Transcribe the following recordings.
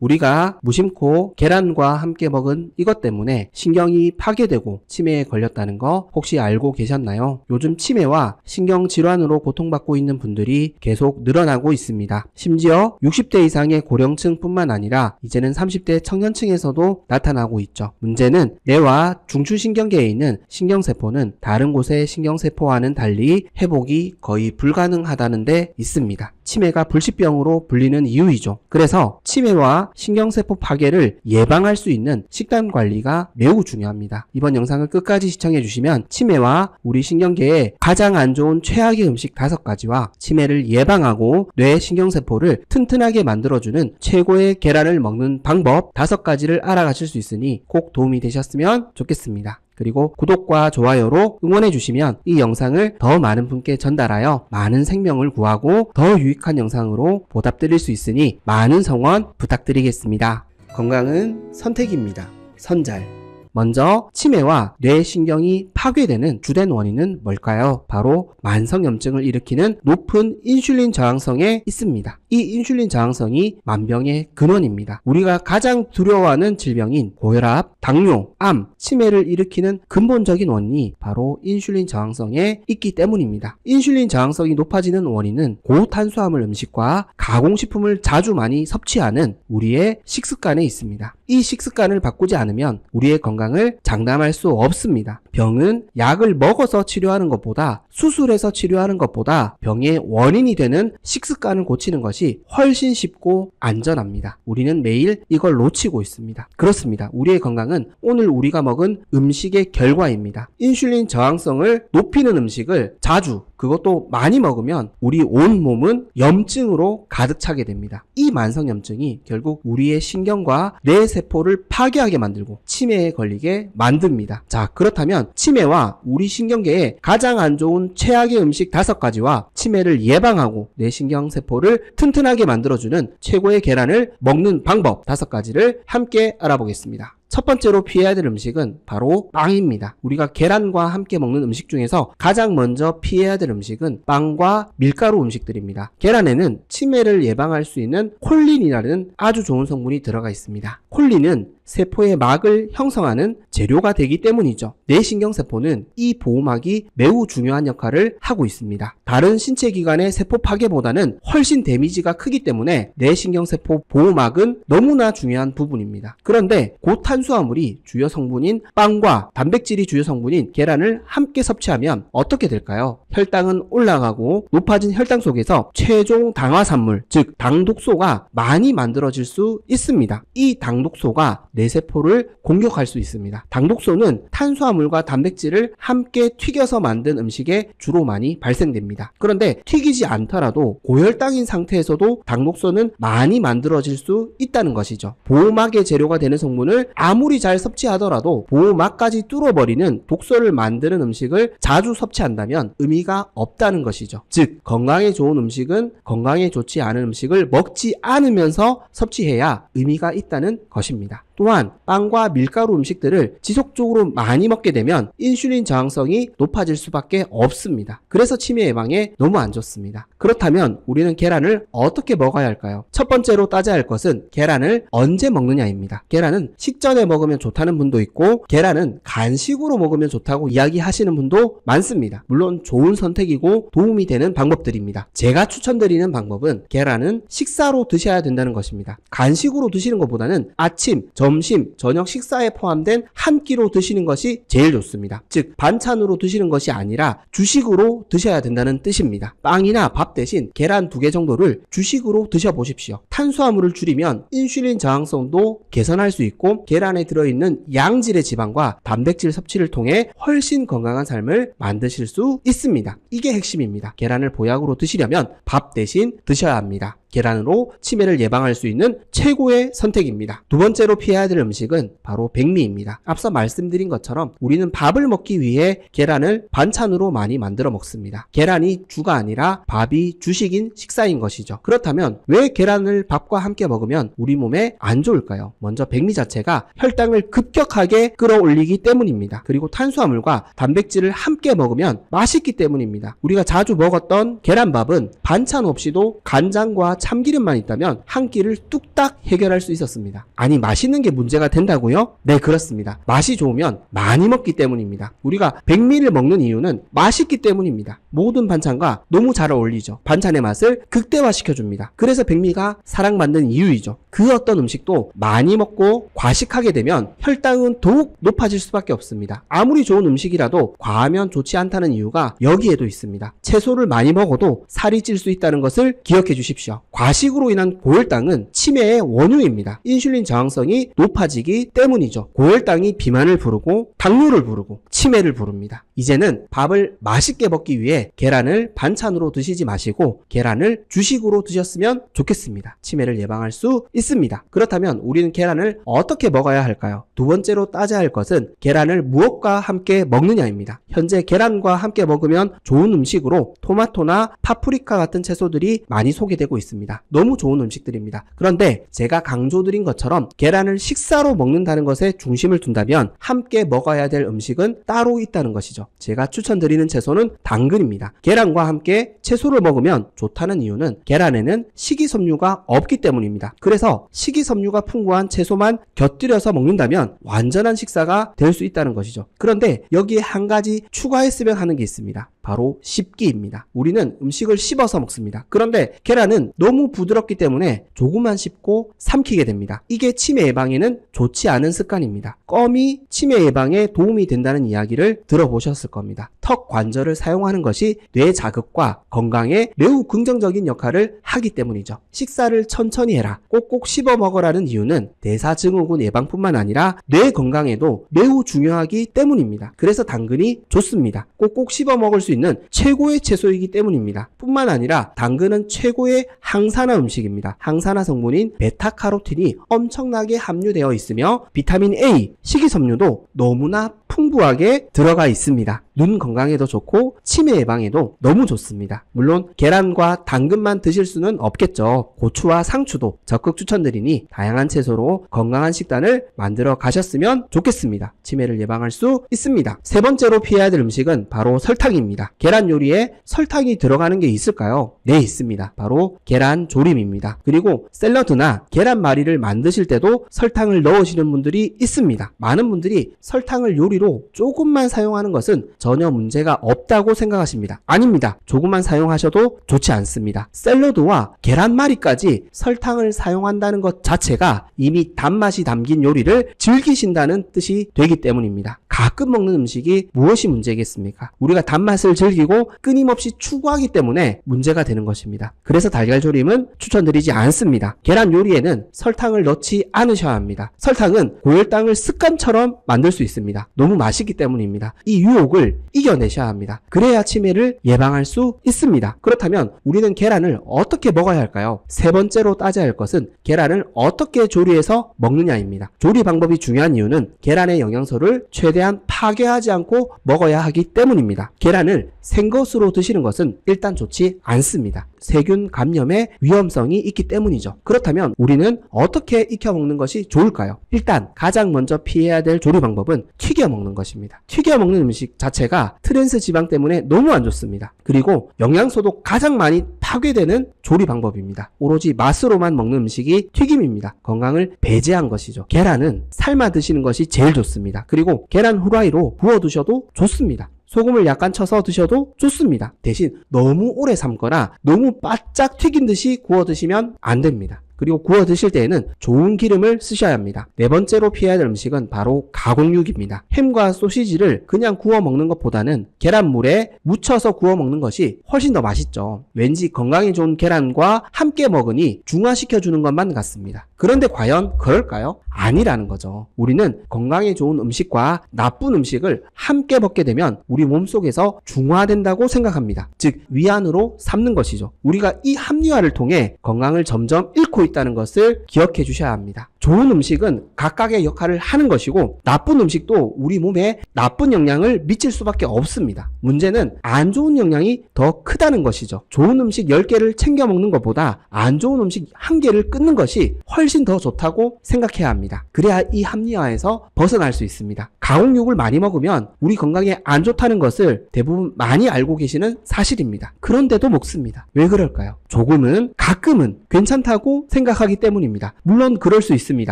우리가 무심코 계란과 함께 먹은 이것 때문에 신경이 파괴되고 치매에 걸렸다는 거 혹시 알고 계셨나요? 요즘 치매와 신경질환으로 고통받고 있는 분들이 계속 늘어나고 있습니다. 심지어 60대 이상의 고령층뿐만 아니라 이제는 30대 청년층에서도 나타나고 있죠. 문제는 뇌와 중추신경계에 있는 신경세포는 다른 곳의 신경세포와는 달리 회복이 거의 불가능하다는 데 있습니다. 치매가 불치병으로 불리는 이유이죠. 그래서 치매와 신경세포 파괴를 예방할 수 있는 식단 관리가 매우 중요합니다. 이번 영상을 끝까지 시청해 주시면 치매와 우리 신경계에 가장 안 좋은 최악의 음식 5가지와 치매를 예방하고 뇌 신경세포를 튼튼하게 만들어주는 최고의 계란을 먹는 방법 5가지를 알아가실 수 있으니 꼭 도움이 되셨으면 좋겠습니다. 그리고 구독과 좋아요로 응원해 주시면 이 영상을 더 많은 분께 전달하여 많은 생명을 구하고 더 유익한 영상으로 보답드릴 수 있으니 많은 성원 부탁드리겠습니다. 건강은 선택입니다. 선잘. 먼저 치매와 뇌신경이 파괴되는 주된 원인은 뭘까요? 바로 만성염증을 일으키는 높은 인슐린 저항성에 있습니다. 이 인슐린 저항성이 만병의 근원입니다. 우리가 가장 두려워하는 질병인 고혈압, 당뇨, 암, 치매를 일으키는 근본적인 원인이 바로 인슐린 저항성에 있기 때문입니다. 인슐린 저항성이 높아지는 원인은 고탄수화물 음식과 가공식품을 자주 많이 섭취하는 우리의 식습관에 있습니다. 이 식습관을 바꾸지 않으면 우리의 건강을 장담할 수 없습니다. 병은 약을 먹어서 치료하는 것보다 수술해서 치료하는 것보다 병의 원인이 되는 식습관을 고치는 것이 훨씬 쉽고 안전합니다. 우리는 매일 이걸 놓치고 있습니다. 그렇습니다. 우리의 건강은 오늘 우리가 먹은 음식의 결과입니다. 인슐린 저항성을 높이는 음식을 자주 그것도 많이 먹으면 우리 온 몸은 염증으로 가득 차게 됩니다. 이 만성염증이 결국 우리의 신경과 뇌세포를 파괴하게 만들고 치매에 걸리게 만듭니다. 자, 그렇다면 치매와 우리 신경계에 가장 안 좋은 최악의 음식 5가지와 치매를 예방하고 뇌신경세포를 튼튼하게 만들어주는 최고의 계란을 먹는 방법 5가지를 함께 알아보겠습니다. 첫 번째로 피해야 될 음식은 바로 빵입니다. 우리가 계란과 함께 먹는 음식 중에서 가장 먼저 피해야 될 음식은 빵과 밀가루 음식들입니다. 계란에는 치매를 예방할 수 있는 콜린이라는 아주 좋은 성분이 들어가 있습니다. 콜린은 세포의 막을 형성하는 재료가 되기 때문이죠. 뇌신경세포는 이 보호막이 매우 중요한 역할을 하고 있습니다. 다른 신체기관의 세포 파괴보다는 훨씬 데미지가 크기 때문에 뇌신경세포 보호막은 너무나 중요한 부분입니다. 그런데 고탄수화물이 주요 성분인 빵과 단백질이 주요 성분인 계란을 함께 섭취하면 어떻게 될까요? 혈당은 올라가고 높아진 혈당 속에서 최종 당화산물, 즉 당독소가 많이 만들어질 수 있습니다. 이 당독소가 뇌세포를 공격할 수 있습니다. 당독소는 탄수화물과 단백질을 함께 튀겨서 만든 음식에 주로 많이 발생됩니다. 그런데 튀기지 않더라도 고혈당인 상태에서도 당독소는 많이 만들어질 수 있다는 것이죠. 보호막의 재료가 되는 성분을 아무리 잘 섭취하더라도 보호막까지 뚫어버리는 독소를 만드는 음식을 자주 섭취한다면 의미가 없다는 것이죠. 즉, 건강에 좋은 음식은 건강에 좋지 않은 음식을 먹지 않으면서 섭취해야 의미가 있다는 것입니다. 또한 빵과 밀가루 음식들을 지속적으로 많이 먹게 되면 인슐린 저항성이 높아질 수밖에 없습니다. 그래서 치매 예방에 너무 안 좋습니다. 그렇다면 우리는 계란을 어떻게 먹어야 할까요? 첫 번째로 따져야 할 것은 계란을 언제 먹느냐입니다. 계란은 식전에 먹으면 좋다는 분도 있고 계란은 간식으로 먹으면 좋다고 이야기하시는 분도 많습니다. 물론 좋은 선택이고 도움이 되는 방법들입니다. 제가 추천드리는 방법은 계란은 식사로 드셔야 된다는 것입니다. 간식으로 드시는 것보다는 아침, 점심, 저녁 식사에 포함된 한 끼로 드시는 것이 제일 좋습니다. 즉, 반찬으로 드시는 것이 아니라 주식으로 드셔야 된다는 뜻입니다. 빵이나 밥 대신 계란 2개 정도를 주식으로 드셔보십시오. 탄수화물을 줄이면 인슐린 저항성도 개선할 수 있고 계란에 들어있는 양질의 지방과 단백질 섭취를 통해 훨씬 건강한 삶을 만드실 수 있습니다. 이게 핵심입니다. 계란을 보약으로 드시려면 밥 대신 드셔야 합니다. 계란으로 치매를 예방할 수 있는 최고의 선택입니다. 두 번째로 피해야 될 음식은 바로 백미입니다. 앞서 말씀드린 것처럼 우리는 밥을 먹기 위해 계란을 반찬으로 많이 만들어 먹습니다. 계란이 주가 아니라 밥이 주식인 식사인 것이죠. 그렇다면 왜 계란을 밥과 함께 먹으면 우리 몸에 안 좋을까요? 먼저 백미 자체가 혈당을 급격하게 끌어올리기 때문입니다. 그리고 탄수화물과 단백질을 함께 먹으면 맛있기 때문입니다. 우리가 자주 먹었던 계란밥은 반찬 없이도 간장과 계란과 참기름만 있다면 한 끼를 뚝딱 해결할 수 있었습니다. 아니, 맛있는 게 문제가 된다고요? 네, 그렇습니다. 맛이 좋으면 많이 먹기 때문입니다. 우리가 백미를 먹는 이유는 맛있기 때문입니다. 모든 반찬과 너무 잘 어울리죠. 반찬의 맛을 극대화시켜줍니다. 그래서 백미가 사랑받는 이유이죠. 그 어떤 음식도 많이 먹고 과식하게 되면 혈당은 더욱 높아질 수밖에 없습니다. 아무리 좋은 음식이라도 과하면 좋지 않다는 이유가 여기에도 있습니다. 채소를 많이 먹어도 살이 찔 수 있다는 것을 기억해 주십시오. 과식으로 인한 고혈당은 치매의 원흉입니다. 인슐린 저항성이 높아지기 때문이죠. 고혈당이 비만을 부르고 당뇨를 부르고 치매를 부릅니다. 이제는 밥을 맛있게 먹기 위해 계란을 반찬으로 드시지 마시고 계란을 주식으로 드셨으면 좋겠습니다. 치매를 예방할 수 있습니다. 그렇다면 우리는 계란을 어떻게 먹어야 할까요? 두 번째로 따져야 할 것은 계란을 무엇과 함께 먹느냐입니다. 현재 계란과 함께 먹으면 좋은 음식으로 토마토나 파프리카 같은 채소들이 많이 소개되고 있습니다. 너무 좋은 음식들입니다. 그런데 제가 강조드린 것처럼 계란을 식사로 먹는다는 것에 중심을 둔다면 함께 먹어야 될 음식은 따로 있다는 것이죠. 제가 추천드리는 채소는 당근입니다. 계란과 함께 채소를 먹으면 좋다는 이유는 계란에는 식이섬유가 없기 때문입니다. 그래서 식이섬유가 풍부한 채소만 곁들여서 먹는다면 완전한 식사가 될 수 있다는 것이죠. 그런데 여기에 한 가지 추가했으면 하는 게 있습니다. 바로 씹기입니다. 우리는 음식을 씹어서 먹습니다. 그런데 계란은 너무 부드럽기 때문에 조금만 씹고 삼키게 됩니다. 이게 치매 예방에는 좋지 않은 습관입니다. 껌이 치매 예방에 도움이 된다는 이야기를 들어보셨을 겁니다. 턱 관절을 사용하는 것이 뇌 자극과 건강에 매우 긍정적인 역할을 하기 때문이죠. 식사를 천천히 해라, 꼭꼭 씹어 먹으라는 이유는 대사증후군 예방뿐만 아니라 뇌 건강에도 매우 중요하기 때문입니다. 그래서 당근이 좋습니다. 꼭꼭 씹어 먹을 수 있는 최고의 채소이기 때문입니다. 뿐만 아니라 당근은 최고의 항산화 음식입니다. 항산화 성분인 베타카로틴이 엄청나게 함유되어 있으며 비타민 A, 식이섬유도 너무나 풍부하게 들어가 있습니다. 눈 건강에도 좋고 치매 예방에도 너무 좋습니다. 물론 계란과 당근만 드실 수는 없겠죠. 고추와 상추도 적극 추천드리니 다양한 채소로 건강한 식단을 만들어 가셨으면 좋겠습니다. 치매를 예방할 수 있습니다. 세 번째로 피해야 될 음식은 바로 설탕입니다. 계란 요리에 설탕이 들어가는 게 있을까요? 네, 있습니다. 바로 계란 조림입니다. 그리고 샐러드나 계란말이를 만드실 때도 설탕을 넣으시는 분들이 있습니다. 많은 분들이 설탕을 요리로 조금만 사용하는 것은 전혀 문제가 없다고 생각하십니다. 아닙니다. 조금만 사용하셔도 좋지 않습니다. 샐러드와 계란말이까지 설탕을 사용한다는 것 자체가 이미 단맛이 담긴 요리를 즐기신다는 뜻이 되기 때문입니다. 가끔 먹는 음식이 무엇이 문제겠습니까? 우리가 단맛을 즐기고 끊임없이 추구하기 때문에 문제가 되는 것입니다. 그래서 달걀조림은 추천드리지 않습니다. 계란 요리에는 설탕을 넣지 않으셔야 합니다. 설탕은 고혈당을 습관처럼 만들 수 있습니다. 너무 맛있기 때문입니다. 이 유혹을 이겨내셔야 합니다. 그래야 치매를 예방할 수 있습니다. 그렇다면 우리는 계란을 어떻게 먹어야 할까요? 세 번째로 따져야 할 것은 계란을 어떻게 조리해서 먹느냐입니다. 조리 방법이 중요한 이유는 계란의 영양소를 최대한 파괴하지 않고 먹어야 하기 때문입니다. 계란을 생것으로 드시는 것은 일단 좋지 않습니다. 세균 감염의 위험성이 있기 때문이죠. 그렇다면 우리는 어떻게 익혀 먹는 것이 좋을까요? 일단 가장 먼저 피해야 될 조리 방법은 튀겨 먹는 것입니다. 튀겨 먹는 음식 자체가 트랜스 지방 때문에 너무 안 좋습니다. 그리고 영양소도 가장 많이 파괴되는 조리 방법입니다. 오로지 맛으로만 먹는 음식이 튀김입니다. 건강을 배제한 것이죠. 계란은 삶아 드시는 것이 제일 좋습니다. 그리고 계란 후라이로 구워 드셔도 좋습니다. 소금을 약간 쳐서 드셔도 좋습니다. 대신 너무 오래 삶거나 너무 바짝 튀긴 듯이 구워 드시면 안 됩니다. 그리고 구워 드실 때에는 좋은 기름을 쓰셔야 합니다. 네 번째로 피해야 될 음식은 바로 가공육입니다. 햄과 소시지를 그냥 구워 먹는 것보다는 계란물에 묻혀서 구워 먹는 것이 훨씬 더 맛있죠. 왠지 건강에 좋은 계란과 함께 먹으니 중화시켜주는 것만 같습니다. 그런데 과연 그럴까요? 아니라는 거죠. 우리는 건강에 좋은 음식과 나쁜 음식을 함께 먹게 되면 우리 몸속에서 중화된다고 생각합니다. 즉 위안으로 삼는 것이죠. 우리가 이 합리화를 통해 건강을 점점 잃고 있다는 것을 기억해 주셔야 합니다. 좋은 음식은 각각의 역할을 하는 것이고 나쁜 음식도 우리 몸에 나쁜 영향을 미칠 수밖에 없습니다. 문제는 안 좋은 영향이 더 크다는 것이죠. 좋은 음식 10개를 챙겨 먹는 것보다 안 좋은 음식 1개를 끊는 것이 훨씬 더 좋다고 생각해야 합니다. 그래야 이 합리화에서 벗어날 수 있습니다. 가공육을 많이 먹으면 우리 건강에 안 좋다는 것을 대부분 많이 알고 계시는 사실입니다. 그런데도 먹습니다. 왜 그럴까요? 조금은, 가끔은 괜찮다고 생각하기 때문입니다. 물론 그럴 수 있습니다.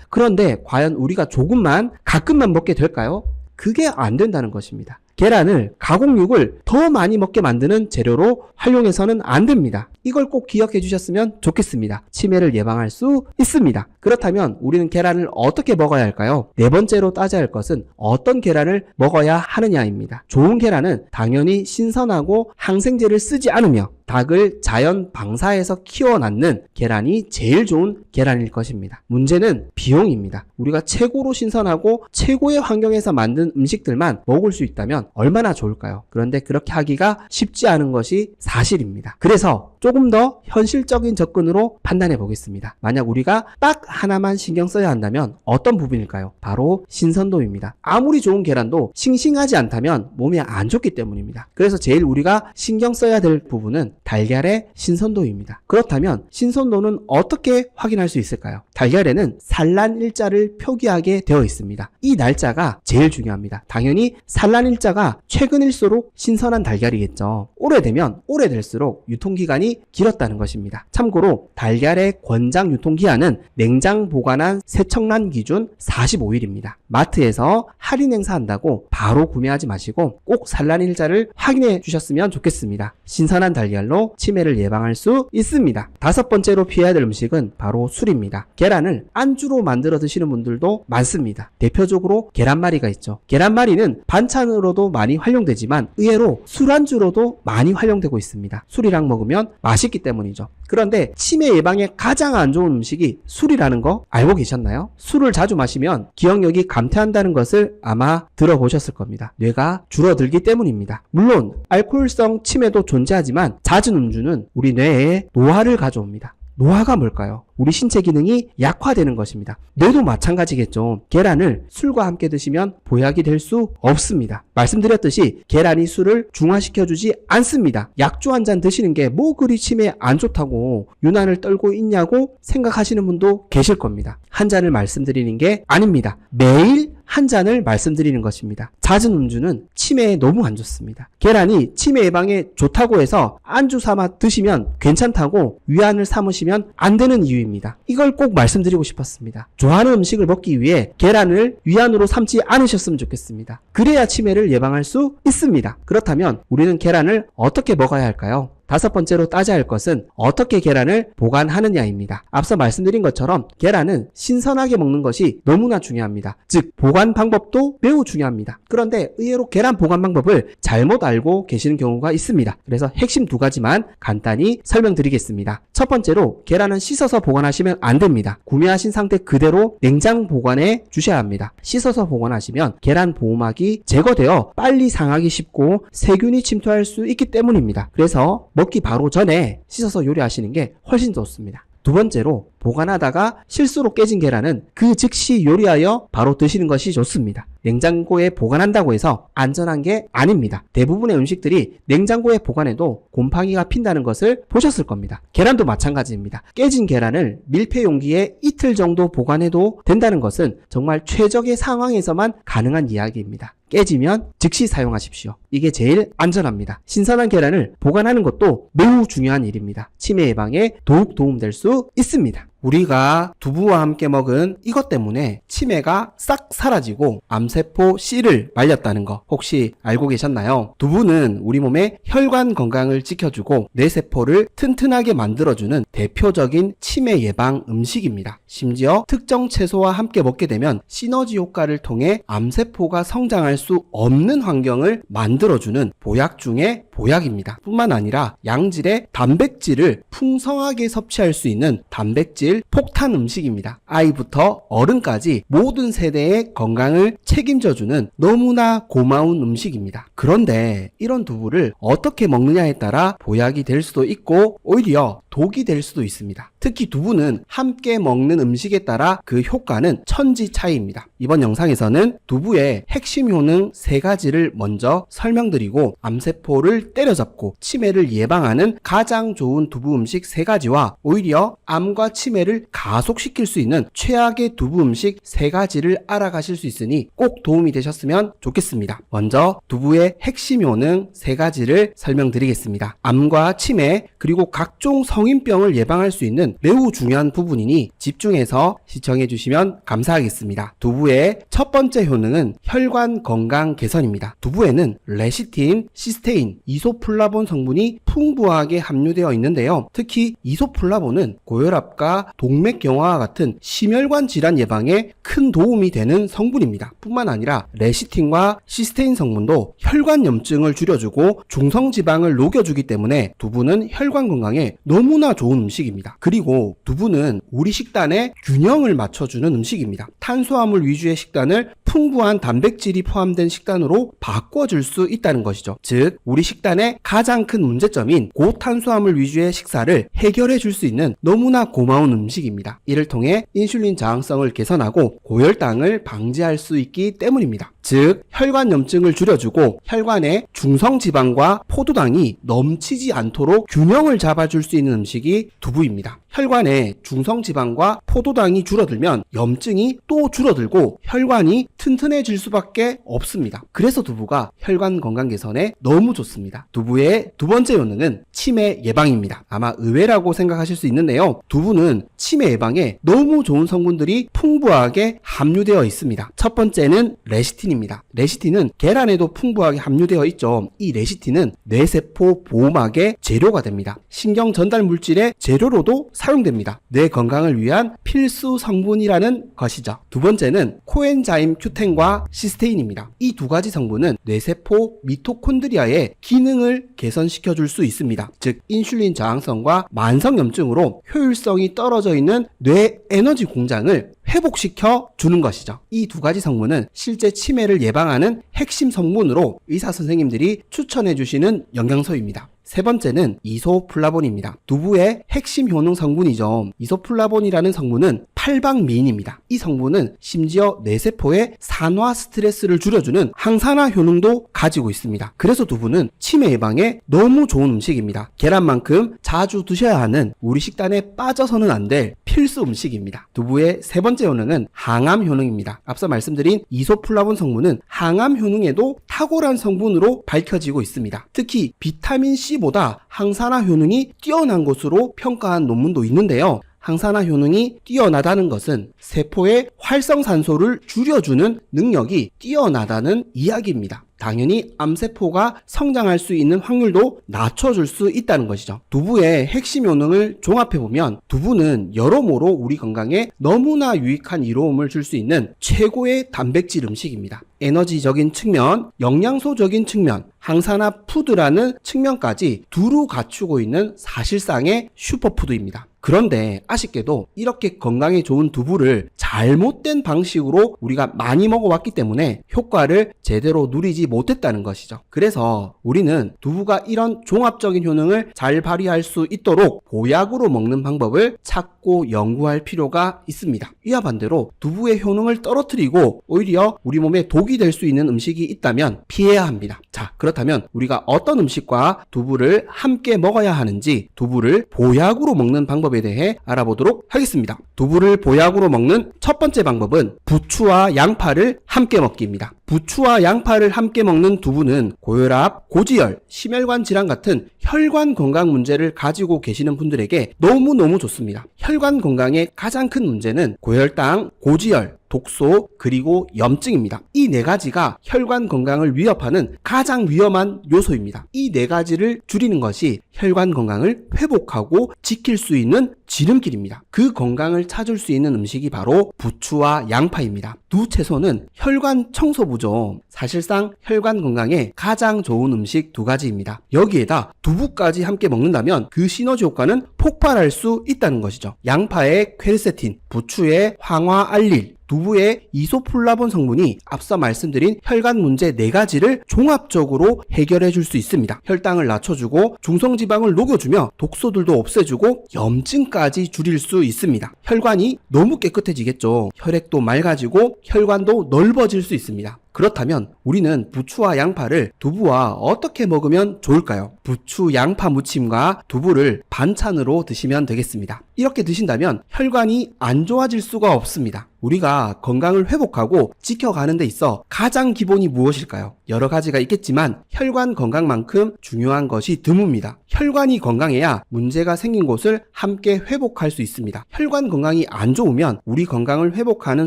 그런데 과연 우리가 조금만, 가끔만 먹게 될까요? 그게 안 된다는 것입니다. 계란을, 가공육을 더 많이 먹게 만드는 재료로 활용해서는 안 됩니다. 이걸 꼭 기억해 주셨으면 좋겠습니다. 치매를 예방할 수 있습니다. 그렇다면 우리는 계란을 어떻게 먹어야 할까요? 네 번째로 따져야 할 것은 어떤 계란을 먹어야 하느냐입니다. 좋은 계란은 당연히 신선하고 항생제를 쓰지 않으며 닭을 자연 방사해서 키워놨는 계란이 제일 좋은 계란일 것입니다. 문제는 비용입니다. 우리가 최고로 신선하고 최고의 환경에서 만든 음식들만 먹을 수 있다면 얼마나 좋을까요? 그런데 그렇게 하기가 쉽지 않은 것이 사실입니다. 그래서 조금 더 현실적인 접근으로 판단해 보겠습니다. 만약 우리가 딱 하나만 신경 써야 한다면 어떤 부분일까요? 바로 신선도입니다. 아무리 좋은 계란도 싱싱하지 않다면 몸에 안 좋기 때문입니다. 그래서 제일 우리가 신경 써야 될 부분은 달걀의 신선도입니다. 그렇다면 신선도는 어떻게 확인할 수 있을까요? 달걀에는 산란일자를 표기하게 되어 있습니다. 이 날짜가 제일 중요합니다. 당연히 산란일자가 최근일수록 신선한 달걀이겠죠. 오래되면 오래될수록 유통기간이 길었다는 것입니다. 참고로 달걀의 권장 유통기한은 냉장 보관한 세척란 기준 45일입니다. 마트에서 할인 행사한다고 바로 구매하지 마시고 꼭 산란일자를 확인해 주셨으면 좋겠습니다. 신선한 달걀로 치매를 예방할 수 있습니다. 다섯 번째로 피해야 될 음식은 바로 술입니다. 계란을 안주로 만들어 드시는 분들도 많습니다. 대표적으로 계란말이가 있죠. 계란말이는 반찬으로도 많이 활용되지만 의외로 술안주로도 많이 활용되고 있습니다. 술이랑 먹으면 맛있기 때문이죠. 그런데 치매 예방에 가장 안 좋은 음식이 술이라는 거 알고 계셨나요? 술을 자주 마시면 기억력이 감퇴한다는 것을 아마 들어보셨을 겁니다. 뇌가 줄어들기 때문입니다. 물론 알코올성 치매도 존재하지만 잦은 음주는 우리 뇌에 노화를 가져옵니다. 노화가 뭘까요? 우리 신체 기능이 약화되는 것입니다. 뇌도 마찬가지겠죠. 계란을 술과 함께 드시면 보약이 될 수 없습니다. 말씀드렸듯이 계란이 술을 중화시켜주지 않습니다. 약주 한 잔 드시는 게 뭐 그리 치매에 안 좋다고 유난을 떨고 있냐고 생각하시는 분도 계실 겁니다. 한 잔을 말씀드리는 게 아닙니다. 매일 한 잔을 말씀드리는 것입니다. 잦은 음주는 치매에 너무 안 좋습니다. 계란이 치매 예방에 좋다고 해서 안주 삼아 드시면 괜찮다고 위안을 삼으시면 안 되는 이유입니다. 이걸 꼭 말씀드리고 싶었습니다. 좋아하는 음식을 먹기 위해 계란을 위안으로 삼지 않으셨으면 좋겠습니다. 그래야 치매를 예방할 수 있습니다. 그렇다면 우리는 계란을 어떻게 먹어야 할까요? 다섯 번째로 따져야 할 것은 어떻게 계란을 보관하느냐입니다. 앞서 말씀드린 것처럼 계란은 신선하게 먹는 것이 너무나 중요합니다. 즉 보관 방법도 매우 중요합니다. 그런데 의외로 계란 보관 방법을 잘못 알고 계시는 경우가 있습니다. 그래서 핵심 두 가지만 간단히 설명드리겠습니다. 첫 번째로 계란은 씻어서 보관하시면 안 됩니다. 구매하신 상태 그대로 냉장 보관해 주셔야 합니다. 씻어서 보관하시면 계란 보호막이 제거되어 빨리 상하기 쉽고 세균이 침투할 수 있기 때문입니다. 그래서 먹기 바로 전에 씻어서 요리하시는 게 훨씬 좋습니다. 두 번째로 보관하다가 실수로 깨진 계란은 그 즉시 요리하여 바로 드시는 것이 좋습니다. 냉장고에 보관한다고 해서 안전한 게 아닙니다. 대부분의 음식들이 냉장고에 보관해도 곰팡이가 핀다는 것을 보셨을 겁니다. 계란도 마찬가지입니다. 깨진 계란을 밀폐 용기에 이틀 정도 보관해도 된다는 것은 정말 최적의 상황에서만 가능한 이야기입니다. 깨지면 즉시 사용하십시오. 이게 제일 안전합니다. 신선한 계란을 보관하는 것도 매우 중요한 일입니다. 치매 예방에 더욱 도움될 수 있습니다. 우리가 두부와 함께 먹은 이것 때문에 치매가 싹 사라지고 암세포 C를 말렸다는 거 혹시 알고 계셨나요? 두부는 우리 몸의 혈관 건강을 지켜주고 뇌세포를 튼튼하게 만들어주는 대표적인 치매 예방 음식입니다. 심지어 특정 채소와 함께 먹게 되면 시너지 효과를 통해 암세포가 성장할 수 없는 환경을 만들어주는 보약 중에 보약입니다. 뿐만 아니라 양질의 단백질을 풍성하게 섭취할 수 있는 단백질 폭탄 음식입니다. 아이부터 어른까지 모든 세대의 건강을 책임져주는 너무나 고마운 음식입니다. 그런데 이런 두부를 어떻게 먹느냐에 따라 보약이 될 수도 있고 오히려 독이 될 수도 있습니다. 특히 두부는 함께 먹는 음식에 따라 그 효과는 천지 차이입니다. 이번 영상에서는 두부의 핵심 효능 3가지를 먼저 설명드리고 암세포를 때려잡고 치매를 예방하는 가장 좋은 두부 음식 3가지와 오히려 암과 치매를 가속시킬 수 있는 최악의 두부 음식 3가지를 알아가실 수 있으니 꼭 도움이 되셨으면 좋겠습니다. 먼저 두부의 핵심 효능 3가지를 설명드리겠습니다. 암과 치매 그리고 각종 성인병을 예방할 수 있는 매우 중요한 부분이니 집중해서 시청해 주시면 감사하겠습니다. 두부의 첫 번째 효능은 혈관 건강 개선입니다. 두부에는 레시틴, 시스테인, 이소플라본 성분이 풍부하게 함유되어 있는데요. 특히 이소플라본은 고혈압과 동맥경화와 같은 심혈관 질환 예방에 큰 도움이 되는 성분입니다. 뿐만 아니라 레시틴과 시스테인 성분도 혈관 염증을 줄여주고 중성지방을 녹여주기 때문에 두부는 혈관 건강에 너무나 좋은 음식입니다. 그리고 두부는 우리 식단에 균형을 맞춰주는 음식입니다. 탄수화물 위주의 식단을 풍부한 단백질이 포함된 식단으로 바꿔줄 수 있다는 것이죠. 즉 우리 식단의 가장 큰 문제점인 고탄수화물 위주의 식사를 해결해 줄 수 있는 너무나 고마운 음식입니다. 이를 통해 인슐린 저항성을 개선하고 고혈당을 방지할 수 있기 때문입니다. 즉 혈관 염증을 줄여주고 혈관에 중성지방과 포도당이 넘치지 않도록 균형을 잡아줄 수 있는 음식이 두부입니다. 혈관에 중성지방과 포도당이 줄어들면 염증이 또 줄어들고 혈관이 튼튼해질 수밖에 없습니다. 그래서 두부가 혈관 건강 개선에 너무 좋습니다. 두부의 두 번째 효능은 치매 예방입니다. 아마 의외라고 생각하실 수 있는데요. 두부는 치매 예방에 너무 좋은 성분들이 풍부하게 함유되어 있습니다. 첫 번째는 레시틴입니다. 레시틴은 계란에도 풍부하게 함유되어 있죠. 이 레시틴은 뇌세포 보호막의 재료가 됩니다. 신경 전달 물질의 재료로도 사용됩니다. 뇌 건강을 위한 필수 성분이라는 것이죠. 두 번째는 코엔자임 Q10과 시스테인입니다. 이 2가지 성분은 뇌세포 미토콘드리아의 기능을 개선시켜 줄 수 있습니다. 즉 인슐린 저항성과 만성염증으로 효율성이 떨어져 있는 뇌 에너지 공장을 회복시켜 주는 것이죠. 이 2가지 성분은 실제 치매를 예방하는 핵심 성분으로 의사 선생님들이 추천해 주시는 영양소입니다. 세 번째는 이소플라본입니다. 두부의 핵심 효능 성분이죠. 이소플라본이라는 성분은 팔방미인입니다. 이 성분은 심지어 뇌세포의 산화 스트레스를 줄여주는 항산화 효능도 가지고 있습니다. 그래서 두부는 치매 예방에 너무 좋은 음식입니다. 계란만큼 자주 드셔야 하는 우리 식단에 빠져서는 안 될 필수 음식입니다. 두부의 세 번째 효능은 항암 효능입니다. 앞서 말씀드린 이소플라본 성분은 항암 효능에도 탁월한 성분으로 밝혀지고 있습니다. 특히 비타민C보다 항산화 효능이 뛰어난 것으로 평가한 논문도 있는데요. 항산화 효능이 뛰어나다는 것은 세포의 활성산소를 줄여주는 능력이 뛰어나다는 이야기입니다. 당연히 암세포가 성장할 수 있는 확률도 낮춰줄 수 있다는 것이죠. 두부의 핵심 효능을 종합해보면 두부는 여러모로 우리 건강에 너무나 유익한 이로움을 줄 수 있는 최고의 단백질 음식입니다. 에너지적인 측면, 영양소적인 측면, 항산화 푸드라는 측면까지 두루 갖추고 있는 사실상의 슈퍼푸드입니다. 그런데 아쉽게도 이렇게 건강에 좋은 두부를 잘못된 방식으로 우리가 많이 먹어왔기 때문에 효과를 제대로 누리지 못했다는 것이죠. 그래서 우리는 두부가 이런 종합적인 효능을 잘 발휘할 수 있도록 보약으로 먹는 방법을 찾고 연구할 필요가 있습니다. 이와 반대로 두부의 효능을 떨어뜨리고 오히려 우리 몸에 독이 될 수 있는 음식이 있다면 피해야 합니다. 자, 그렇다면 우리가 어떤 음식과 두부를 함께 먹어야 하는지 두부를 보약으로 먹는 방법에 대해 알아보도록 하겠습니다. 두부를 보약으로 먹는 첫 번째 방법은 부추와 양파를 함께 먹기입니다. 부추와 양파를 함께 먹는 두부는 고혈압, 고지혈, 심혈관 질환 같은 혈관 건강 문제를 가지고 계시는 분들에게 너무너무 좋습니다. 혈관 건강의 가장 큰 문제는 고혈당, 고지혈, 독소, 그리고 염증입니다. 이 4가지가 혈관 건강을 위협하는 가장 위험한 요소입니다. 이 4가지를 줄이는 것이 혈관 건강을 회복하고 지킬 수 있는 지름길입니다. 그 건강을 찾을 수 있는 음식이 바로 부추와 양파입니다. 두 채소는 혈관 청소부죠. 사실상 혈관 건강에 가장 좋은 음식 두 가지입니다. 여기에다 두부까지 함께 먹는다면 그 시너지 효과는 폭발할 수 있다는 것이죠. 양파의 퀘르세틴, 부추의 황화알릴, 두부의 이소플라본 성분이 앞서 말씀드린 혈관 문제 4가지를 종합적으로 해결해 줄 수 있습니다. 혈당을 낮춰주고 중성지방을 녹여주며 독소들도 없애주고 염증까지 줄일 수 있습니다. 혈관이 너무 깨끗해지겠죠. 혈액도 맑아지고 혈관도 넓어질 수 있습니다. 그렇다면 우리는 부추와 양파를 두부와 어떻게 먹으면 좋을까요? 부추 양파 무침과 두부를 반찬으로 드시면 되겠습니다. 이렇게 드신다면 혈관이 안 좋아질 수가 없습니다. 우리가 건강을 회복하고 지켜가는 데 있어 가장 기본이 무엇일까요? 여러 가지가 있겠지만 혈관 건강만큼 중요한 것이 드뭅니다. 혈관이 건강해야 문제가 생긴 곳을 함께 회복할 수 있습니다. 혈관 건강이 안 좋으면 우리 건강을 회복하는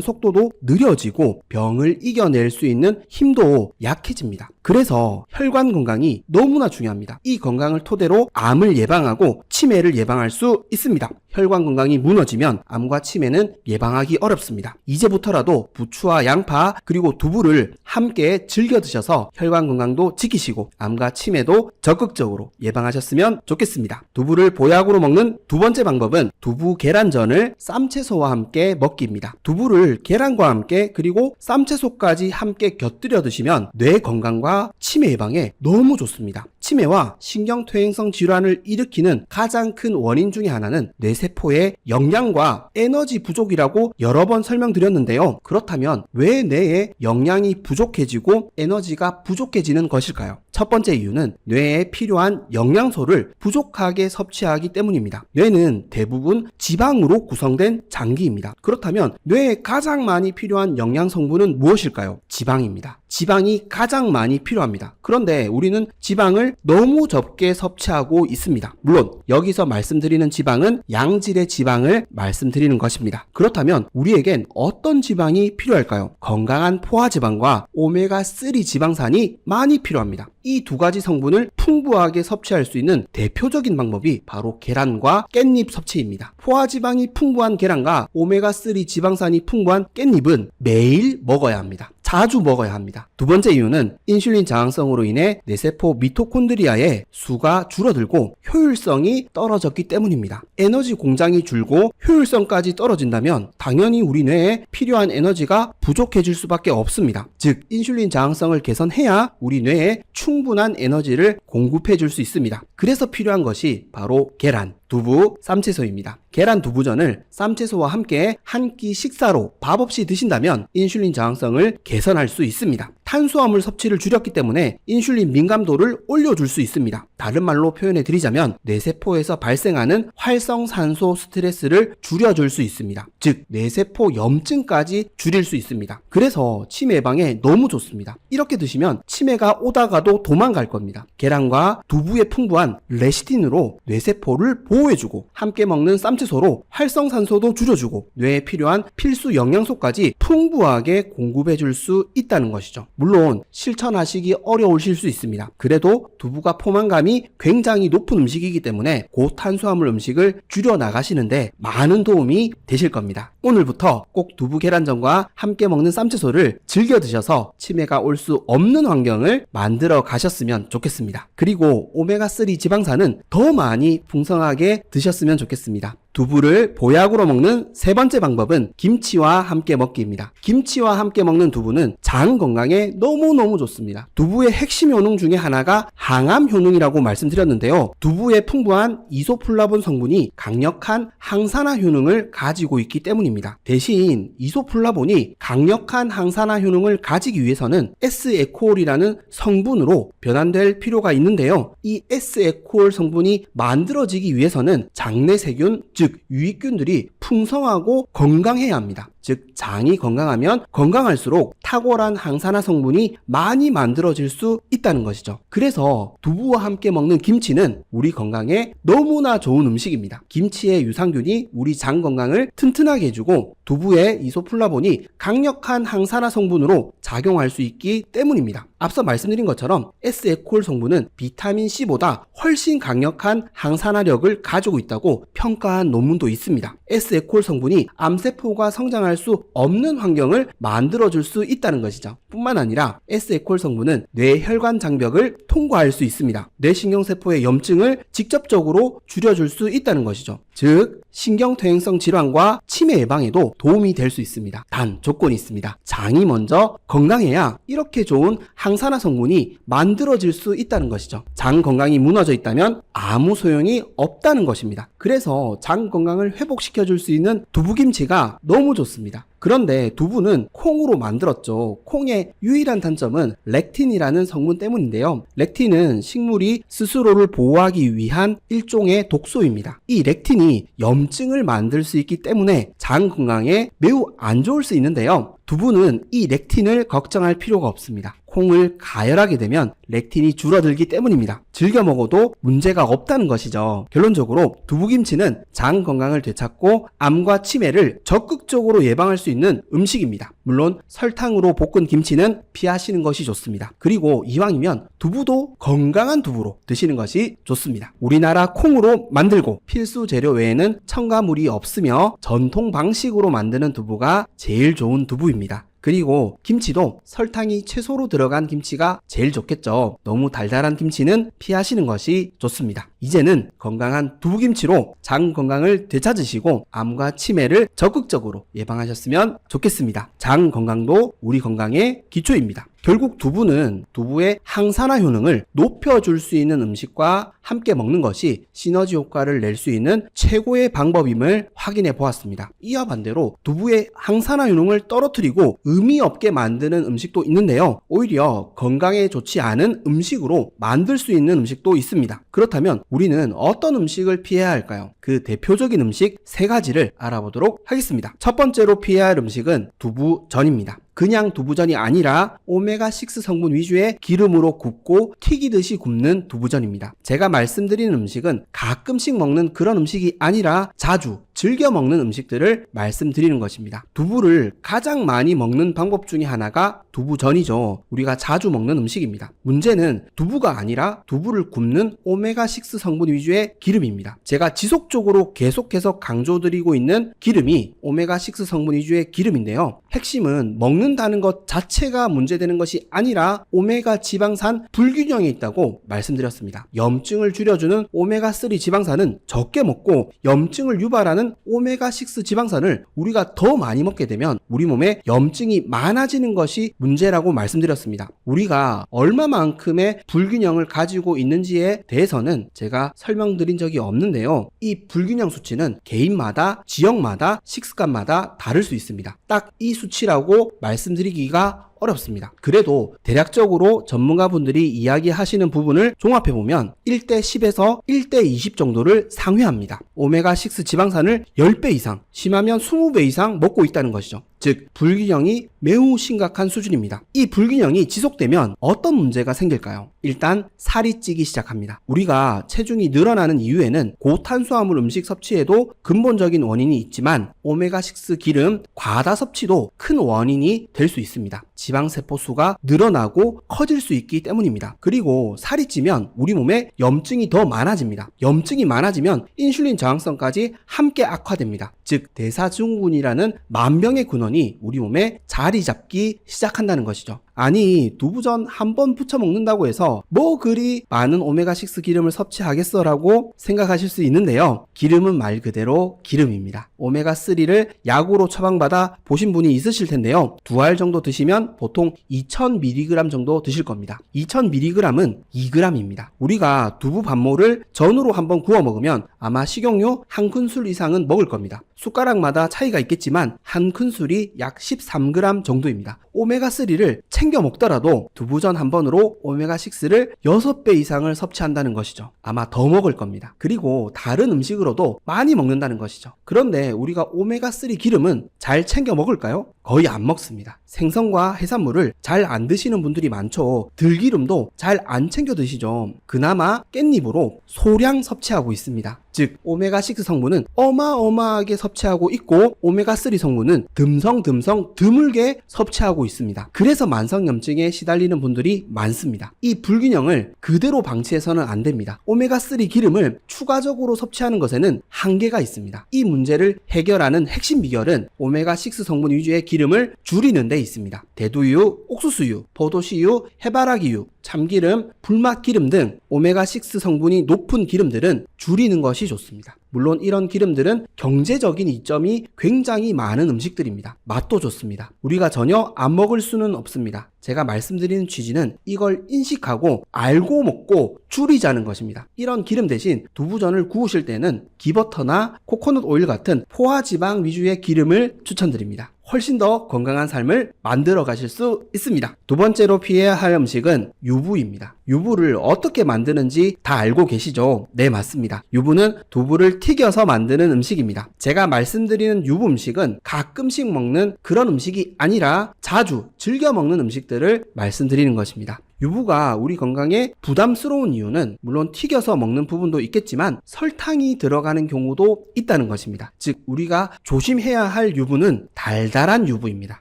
속도도 느려지고 병을 이겨낼 수 있는 힘도 약해집니다. 그래서 혈관 건강이 너무나 중요합니다. 이 건강을 토대로 암을 예방하고 치매를 예방할 수 있습니다. 혈관 건강이 무너지면 암과 치매는 예방하기 어렵습니다. 이제부터라도 부추와 양파 그리고 두부를 함께 즐겨 드셔서 혈관 건강도 지키시고 암과 치매도 적극적으로 예방하셨으면 좋겠습니다. 두부를 보약으로 먹는 두 번째 방법은 두부 계란전을 쌈채소와 함께 먹기입니다. 두부를 계란과 함께 그리고 쌈채소까지 함께 곁들여 드시면 뇌 건강과 치매 예방에 너무 좋습니다. 치매와 신경퇴행성 질환을 일으키는 가장 큰 원인 중에 하나는 뇌세포의 영양과 에너지 부족이라고 여러 번 설명드렸는데요. 그렇다면 왜 뇌에 영양이 부족해지고 에너지가 부족해지는 것일까요? 첫 번째 이유는 뇌에 필요한 영양소를 부족하게 섭취하기 때문입니다. 뇌는 대부분 지방으로 구성된 장기입니다. 그렇다면 뇌에 가장 많이 필요한 영양 성분은 무엇일까요? 지방입니다. 지방이 가장 많이 필요합니다. 그런데 우리는 지방을 너무 적게 섭취하고 있습니다. 물론 여기서 말씀드리는 지방은 양질의 지방을 말씀드리는 것입니다. 그렇다면 우리에겐 어떤 지방이 필요할까요? 건강한 포화지방과 오메가3 지방산이 많이 필요합니다. 이 두 가지 성분을 풍부하게 섭취할 수 있는 대표적인 방법이 바로 계란과 깻잎 섭취입니다. 포화지방이 풍부한 계란과 오메가3 지방산이 풍부한 깻잎은 매일 먹어야 합니다. 자주 먹어야 합니다. 두 번째 이유는 인슐린 저항성으로 인해 뇌세포 미토콘드리아의 수가 줄어들고 효율성이 떨어졌기 때문입니다. 에너지 공장이 줄고 효율성까지 떨어진다면 당연히 우리 뇌에 필요한 에너지가 부족해질 수밖에 없습니다. 즉 인슐린 저항성을 개선해야 우리 뇌에 충분한 에너지를 공급해 줄 수 있습니다. 그래서 필요한 것이 바로 계란, 두부, 쌈채소입니다. 계란 두부전을 쌈채소와 함께 한 끼 식사로 밥 없이 드신다면 인슐린 저항성을 개선할 수 있습니다. 탄수화물 섭취를 줄였기 때문에 인슐린 민감도를 올려줄 수 있습니다. 다른 말로 표현해 드리자면 뇌세포에서 발생하는 활성산소 스트레스를 줄여줄 수 있습니다. 즉 뇌세포 염증까지 줄일 수 있습니다. 그래서 치매 예방에 너무 좋습니다. 이렇게 드시면 치매가 오다가도 도망갈 겁니다. 계란과 두부에 풍부한 레시틴으로 뇌세포를 보호해주고 함께 먹는 쌈채소로 활성산소도 줄여주고 뇌에 필요한 필수 영양소까지 풍부하게 공급해줄 수 있다는 것이죠. 물론 실천하시기 어려우실 수 있습니다. 그래도 두부가 포만감이 굉장히 높은 음식이기 때문에 고탄수화물 음식을 줄여 나가시는데 많은 도움이 되실 겁니다. 오늘부터 꼭 두부 계란전과 함께 먹는 쌈채소를 즐겨 드셔서 치매가 올 수 없는 환경을 만들어 가셨으면 좋겠습니다. 그리고 오메가3 지방산은 더 많이 풍성하게 드셨으면 좋겠습니다. 두부를 보약으로 먹는 세 번째 방법은 김치와 함께 먹기입니다. 김치와 함께 먹는 두부는 장 건강에 너무너무 좋습니다. 두부의 핵심 효능 중에 하나가 항암 효능이라고 말씀드렸는데요. 두부에 풍부한 이소플라본 성분이 강력한 항산화 효능을 가지고 있기 때문입니다. 대신 이소플라본이 강력한 항산화 효능을 가지기 위해서는 S에코올이라는 성분으로 변환될 필요가 있는데요. 이 S에코올 성분이 만들어지기 위해서는 장내 세균, 즉 유익균들이 풍성하고 건강해야 합니다. 즉 장이 건강하면 건강할수록 탁월한 항산화 성분이 많이 만들어질 수 있다는 것이죠. 그래서 두부와 함께 먹는 김치는 우리 건강에 너무나 좋은 음식입니다. 김치의 유산균이 우리 장 건강을 튼튼하게 해주고 두부의 이소플라본이 강력한 항산화 성분으로 작용할 수 있기 때문입니다. 앞서 말씀드린 것처럼 S에콜 성분은 비타민C보다 훨씬 강력한 항산화력을 가지고 있다고 평가한 논문도 있습니다. S에콜 성분이 암세포가 성장할 수 없는 환경을 만들어줄 수 있다는 것이죠. 뿐만 아니라 S에콜 성분은 뇌혈관 장벽을 통과할 수 있습니다. 뇌신경세포의 염증을 직접적으로 줄여줄 수 있다는 것이죠. 즉 신경퇴행성 질환과 치매 예방에도 도움이 될 수 있습니다. 단 조건이 있습니다. 장이 먼저 건강해야 이렇게 좋은 항산화 성분이 만들어질 수 있다는 것이죠. 장 건강이 무너져 있다면 아무 소용이 없다는 것입니다. 그래서 장 건강을 회복시켜줄 수 있는 두부김치가 너무 좋습니다. 그런데 두부는 콩으로 만들었죠. 콩의 유일한 단점은 렉틴이라는 성분 때문인데요. 렉틴은 식물이 스스로를 보호하기 위한 일종의 독소입니다. 이 렉틴이 염증을 만들 수 있기 때문에 장 건강에 매우 안 좋을 수 있는데요. 두부는 이 렉틴을 걱정할 필요가 없습니다. 콩을 가열하게 되면 렉틴이 줄어들기 때문입니다. 즐겨 먹어도 문제가 없다는 것이죠. 결론적으로 두부김치는 장 건강을 되찾고 암과 치매를 적극적으로 예방할 수 있는 음식입니다. 물론 설탕으로 볶은 김치는 피하시는 것이 좋습니다. 그리고 이왕이면 두부도 건강한 두부로 드시는 것이 좋습니다. 우리나라 콩으로 만들고 필수 재료 외에는 첨가물이 없으며 전통 방식으로 만드는 두부가 제일 좋은 두부입니다. 그리고 김치도 설탕이 최소로 들어간 김치가 제일 좋겠죠. 너무 달달한 김치는 피하시는 것이 좋습니다. 이제는 건강한 두부김치로 장 건강을 되찾으시고 암과 치매를 적극적으로 예방하셨으면 좋겠습니다. 장 건강도 우리 건강의 기초입니다. 결국 두부는 두부의 항산화 효능을 높여줄 수 있는 음식과 함께 먹는 것이 시너지 효과를 낼 수 있는 최고의 방법임을 확인해 보았습니다. 이와 반대로 두부의 항산화 효능을 떨어뜨리고 의미 없게 만드는 음식도 있는데요. 오히려 건강에 좋지 않은 음식으로 만들 수 있는 음식도 있습니다. 그렇다면 우리는 어떤 음식을 피해야 할까요? 그 대표적인 음식 3가지를 알아보도록 하겠습니다. 첫 번째로 피해야 할 음식은 두부전입니다. 그냥 두부전이 아니라 오메가6 성분 위주의 기름으로 굽고 튀기듯이 굽는 두부전입니다. 제가 말씀드리는 음식은 가끔씩 먹는 그런 음식이 아니라 자주 즐겨 먹는 음식들을 말씀드리는 것입니다. 두부를 가장 많이 먹는 방법 중에 하나가 두부전이죠. 우리가 자주 먹는 음식입니다. 문제는 두부가 아니라 두부를 굽는 오메가6 성분 위주의 기름입니다. 제가 지속적으로 계속해서 강조드리고 있는 기름이 오메가6 성분 위주의 기름인데요. 핵심은 먹는다는 것 자체가 문제되는 것이 아니라 오메가 지방산 불균형이 있다고 말씀드렸습니다. 염증을 줄여주는 오메가3 지방산은 적게 먹고 염증을 유발하는 오메가6 지방산을 우리가 더 많이 먹게 되면 우리 몸에 염증이 많아지는 것이 문제라고 말씀드렸습니다. 우리가 얼마만큼의 불균형을 가지고 있는지에 대해서는 제가 설명드린 적이 없는데요. 이 불균형 수치는 개인마다 지역마다 식습관마다 다를 수 있습니다. 딱 이 수치라고 말씀드리기가 어렵습니다. 그래도 대략적으로 전문가분들이 이야기하시는 부분을 종합해보면 1대10에서 1대20 정도를 상회합니다. 오메가6 지방산을 10배 이상, 심하면 20배 이상 먹고 있다는 것이죠. 즉 불균형이 매우 심각한 수준입니다. 이 불균형이 지속되면 어떤 문제가 생길까요? 일단 살이 찌기 시작합니다. 우리가 체중이 늘어나는 이유에는 고탄수화물 음식 섭취에도 근본적인 원인이 있지만 오메가6 기름 과다 섭취도 큰 원인이 될 수 있습니다. 지방세포 수가 늘어나고 커질 수 있기 때문입니다. 그리고 살이 찌면 우리 몸에 염증이 더 많아집니다. 염증이 많아지면 인슐린 저항성까지 함께 악화됩니다. 즉 대사증후군이라는 만병의 근원이 우리 몸에 자리 잡기 시작한다는 것이죠. 아니 두부전 한 번 부쳐 먹는다고 해서 뭐 그리 많은 오메가6 기름을 섭취하겠어 라고 생각하실 수 있는데요. 기름은 말 그대로 기름입니다. 오메가3를 약으로 처방받아 보신 분이 있으실 텐데요. 2알 정도 드시면 보통 2000mg 정도 드실 겁니다. 2000mg은 2g입니다. 우리가 두부 반모를 전으로 한번 구워 먹으면 아마 식용유 한 큰술 이상은 먹을 겁니다. 숟가락마다 차이가 있겠지만 한 큰술이 약 13g 정도입니다. 오메가3를 챙겨 먹더라도 두부전 한 번으로 오메가6를 6배 이상을 섭취한다는 것이죠. 아마 더 먹을 겁니다. 그리고 다른 음식으로도 많이 먹는다는 것이죠. 그런데 우리가 오메가3 기름은 잘 챙겨 먹을까요? 거의 안 먹습니다. 생선과 해산물을 잘 안 드시는 분들이 많죠. 들기름도 잘 안 챙겨 드시죠. 그나마 깻잎으로 소량 섭취하고 있습니다. 즉 오메가6 성분은 어마어마하게 섭취하고 있고 오메가3 성분은 듬성듬성 드물게 섭취하고 있습니다. 그래서 만성염증에 시달리는 분들이 많습니다. 이 불균형을 그대로 방치해서는 안 됩니다. 오메가3 기름을 추가적으로 섭취하는 것에는 한계가 있습니다. 이 문제를 해결하는 핵심 비결은 오메가6 성분 위주의 기름을 줄이는 데 있습니다. 대두유, 옥수수유, 포도씨유, 해바라기유, 참기름, 불맛기름 등 오메가6 성분이 높은 기름들은 줄이는 것이 좋습니다. 물론 이런 기름들은 경제적인 이점이 굉장히 많은 음식들입니다. 맛도 좋습니다. 우리가 전혀 안 먹을 수는 없습니다. 제가 말씀드리는 취지는 이걸 인식하고 알고 먹고 줄이자는 것입니다. 이런 기름 대신 두부전을 구우실 때는 기버터나 코코넛 오일 같은 포화지방 위주의 기름을 추천드립니다. 훨씬 더 건강한 삶을 만들어 가실 수 있습니다. 두 번째로 피해야 할 음식은 유부입니다. 유부를 어떻게 만드는지 다 알고 계시죠? 네, 맞습니다. 유부는 두부를 튀겨서 만드는 음식입니다. 제가 말씀드리는 유부 음식은 가끔씩 먹는 그런 음식이 아니라 자주 즐겨 먹는 음식들을 말씀드리는 것입니다. 유부가 우리 건강에 부담스러운 이유는 물론 튀겨서 먹는 부분도 있겠지만 설탕이 들어가는 경우도 있다는 것입니다. 즉 우리가 조심해야 할 유부는 달달한 유부입니다.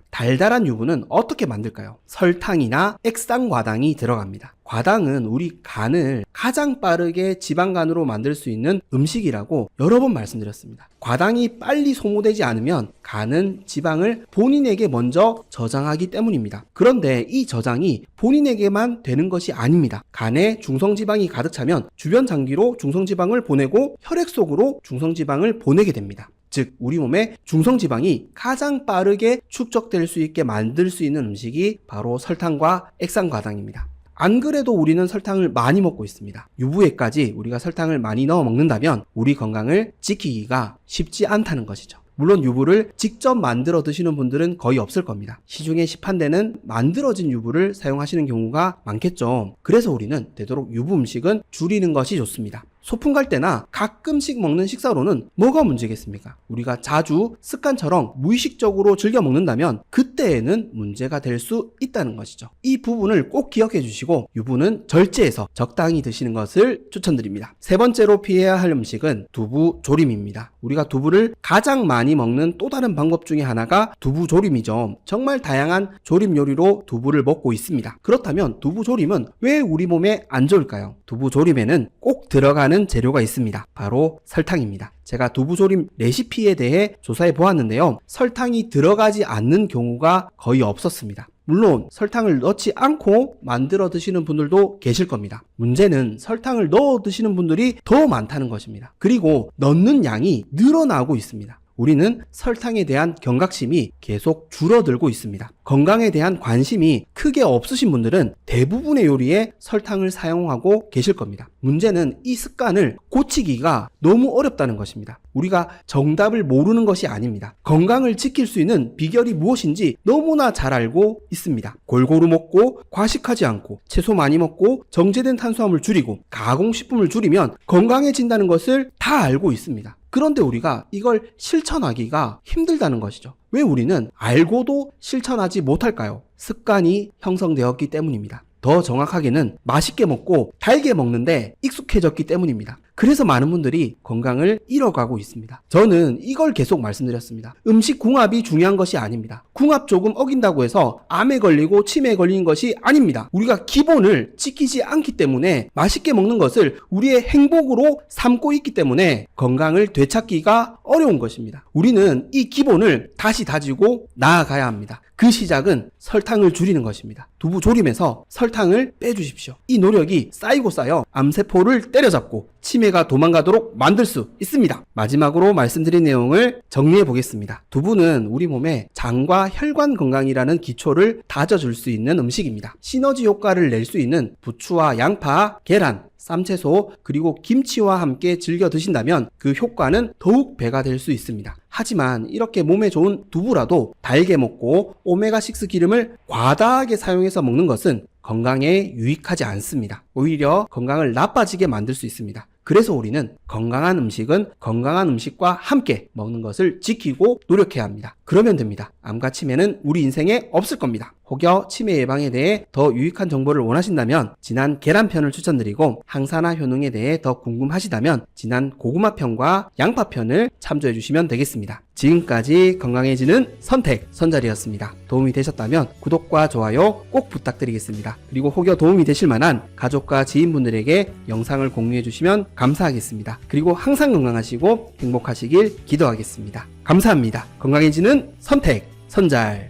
달달한 유부는 어떻게 만들까요? 설탕이나 액상과당이 들어갑니다. 과당은 우리 간을 가장 빠르게 지방간으로 만들 수 있는 음식이라고 여러 번 말씀드렸습니다. 과당이 빨리 소모되지 않으면 간은 지방을 본인에게 먼저 저장하기 때문입니다. 그런데 이 저장이 본인에게만 되는 것이 아닙니다. 간에 중성지방이 가득 차면 주변 장기로 중성지방을 보내고 혈액 속으로 중성지방을 보내게 됩니다. 즉 우리 몸에 중성지방이 가장 빠르게 축적될 수 있게 만들 수 있는 음식이 바로 설탕과 액상과당입니다. 안 그래도 우리는 설탕을 많이 먹고 있습니다. 유부에까지 우리가 설탕을 많이 넣어 먹는다면 우리 건강을 지키기가 쉽지 않다는 것이죠. 물론 유부를 직접 만들어 드시는 분들은 거의 없을 겁니다. 시중에 시판되는 만들어진 유부를 사용하시는 경우가 많겠죠. 그래서 우리는 되도록 유부 음식은 줄이는 것이 좋습니다. 소풍 갈 때나 가끔씩 먹는 식사로는 뭐가 문제겠습니까? 우리가 자주 습관처럼 무의식적으로 즐겨 먹는다면 그때에는 문제가 될 수 있다는 것이죠. 이 부분을 꼭 기억해 주시고 유부는 절제해서 적당히 드시는 것을 추천드립니다. 세 번째로 피해야 할 음식은 두부 조림입니다. 우리가 두부를 가장 많이 먹는 또 다른 방법 중에 하나가 두부 조림이죠. 정말 다양한 조림 요리로 두부를 먹고 있습니다. 그렇다면 두부 조림은 왜 우리 몸에 안 좋을까요? 두부 조림에는 꼭 들어가는 재료가 있습니다. 바로 설탕입니다. 제가 두부조림 레시피에 대해 조사해 보았는데요. 설탕이 들어가지 않는 경우가 거의 없었습니다. 물론 설탕을 넣지 않고 만들어 드시는 분들도 계실 겁니다. 문제는 설탕을 넣어 드시는 분들이 더 많다는 것입니다. 그리고 넣는 양이 늘어나고 있습니다. 우리는 설탕에 대한 경각심이 계속 줄어들고 있습니다. 건강에 대한 관심이 크게 없으신 분들은 대부분의 요리에 설탕을 사용하고 계실 겁니다. 문제는 이 습관을 고치기가 너무 어렵다는 것입니다. 우리가 정답을 모르는 것이 아닙니다. 건강을 지킬 수 있는 비결이 무엇인지 너무나 잘 알고 있습니다. 골고루 먹고 과식하지 않고 채소 많이 먹고 정제된 탄수화물 줄이고 가공식품을 줄이면 건강해진다는 것을 다 알고 있습니다. 그런데 우리가 이걸 실천하기가 힘들다는 것이죠. 왜 우리는 알고도 실천하지 못할까요? 습관이 형성되었기 때문입니다. 더 정확하게는 맛있게 먹고 달게 먹는데 익숙해졌기 때문입니다. 그래서 많은 분들이 건강을 잃어가고 있습니다. 저는 이걸 계속 말씀드렸습니다. 음식 궁합이 중요한 것이 아닙니다. 궁합 조금 어긴다고 해서 암에 걸리고 치매에 걸리는 것이 아닙니다. 우리가 기본을 지키지 않기 때문에 맛있게 먹는 것을 우리의 행복으로 삼고 있기 때문에 건강을 되찾기가 어려운 것입니다. 우리는 이 기본을 다시 다지고 나아가야 합니다. 그 시작은 설탕을 줄이는 것입니다. 두부 조림에서 설탕을 빼주십시오. 이 노력이 쌓이고 쌓여 암세포를 때려잡고 치매가 치매가 도망가도록 만들 수 있습니다. 마지막으로 말씀드린 내용을 정리해 보겠습니다. 두부는 우리 몸에 장과 혈관 건강이라는 기초를 다져줄 수 있는 음식입니다. 시너지 효과를 낼 수 있는 부추와 양파, 계란, 쌈채소, 그리고 김치와 함께 즐겨 드신다면 그 효과는 더욱 배가 될 수 있습니다. 하지만 이렇게 몸에 좋은 두부라도 달게 먹고 오메가6 기름을 과다하게 사용해서 먹는 것은 건강에 유익하지 않습니다. 오히려 건강을 나빠지게 만들 수 있습니다. 그래서 우리는 건강한 음식은 건강한 음식과 함께 먹는 것을 지키고 노력해야 합니다. 그러면 됩니다. 암과 치매는 우리 인생에 없을 겁니다. 혹여 치매 예방에 대해 더 유익한 정보를 원하신다면 지난 계란편을 추천드리고 항산화 효능에 대해 더 궁금하시다면 지난 고구마편과 양파편을 참조해 주시면 되겠습니다. 지금까지 건강해지는 선택 선자리였습니다. 도움이 되셨다면 구독과 좋아요 꼭 부탁드리겠습니다. 그리고 혹여 도움이 되실 만한 가족과 지인분들에게 영상을 공유해 주시면 감사하겠습니다. 그리고 항상 건강하시고 행복하시길 기도하겠습니다. 감사합니다. 건강해지는 선택 선잘.